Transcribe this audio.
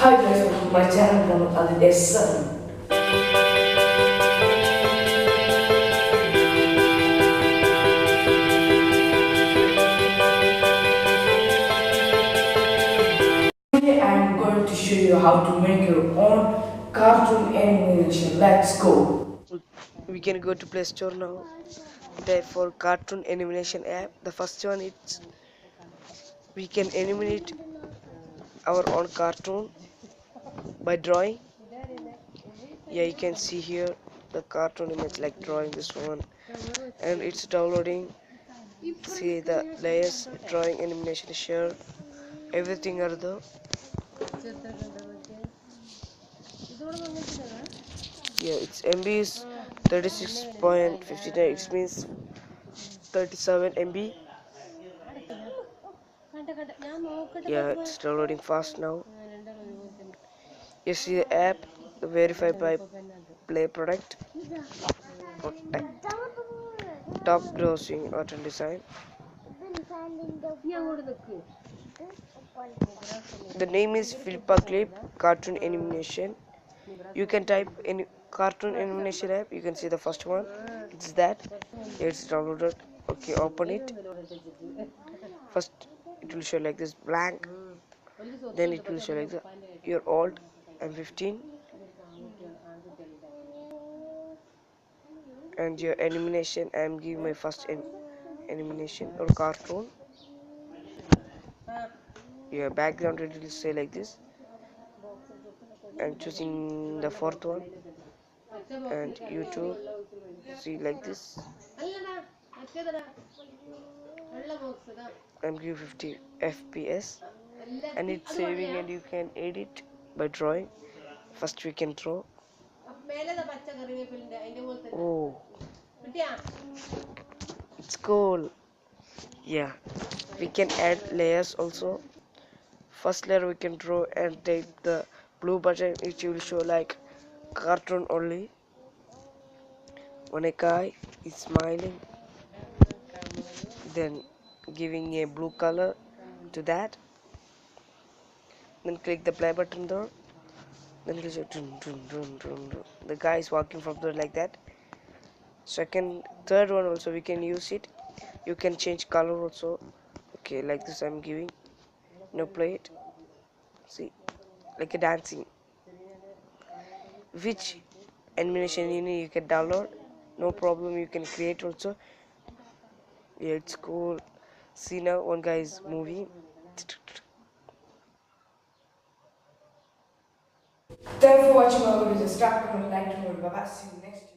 Hi guys, welcome to my channel, Adil. Today I am going to show you how to make your own cartoon animation. Let's go. We can go to Play Store now. Type for cartoon animation app. The first one is we can animate our own cartoon by drawing. Yeah, you can see here the cartoon image like drawing this one, and it's downloading. See the layers, drawing, animation, share, everything are there. Yeah, its MB is 36.59. It means 37 MB. Yeah, it's downloading fast now. You see the app verified by Play product. Top grossing art and design. The name is Philippa Clip Cartoon Animation. You can type in cartoon animation app. You can see the first one. It's that. It's downloaded. Okay, open it. First, it will show like this blank. Then it will show like the your alt and 15 and your animation. I am giving my first animation or cartoon. Your background it will say like this. I'm choosing the fourth one and YouTube see like this. I'm giving 50 FPS and it's saving and you can edit by drawing. First we can draw. Oh, it's cool. Yeah, we can add layers also. First layer we can draw and take the blue button, it will show like cartoon only. When a guy is smiling, then giving a blue color to that, then click the play button there, then it will show dun, dun, dun, dun, dun. The guy is walking from there like that. Second, third one also we can use it. You can change color also. Okay, like this I'm giving. Now play it. See, like a dancing. Which animation you need, you can download. No problem, you can create also. Yeah, it's cool. See now, one guy is moving. Thanks for watching my video. Subscribe, comment, like, and bye bye. See you next time.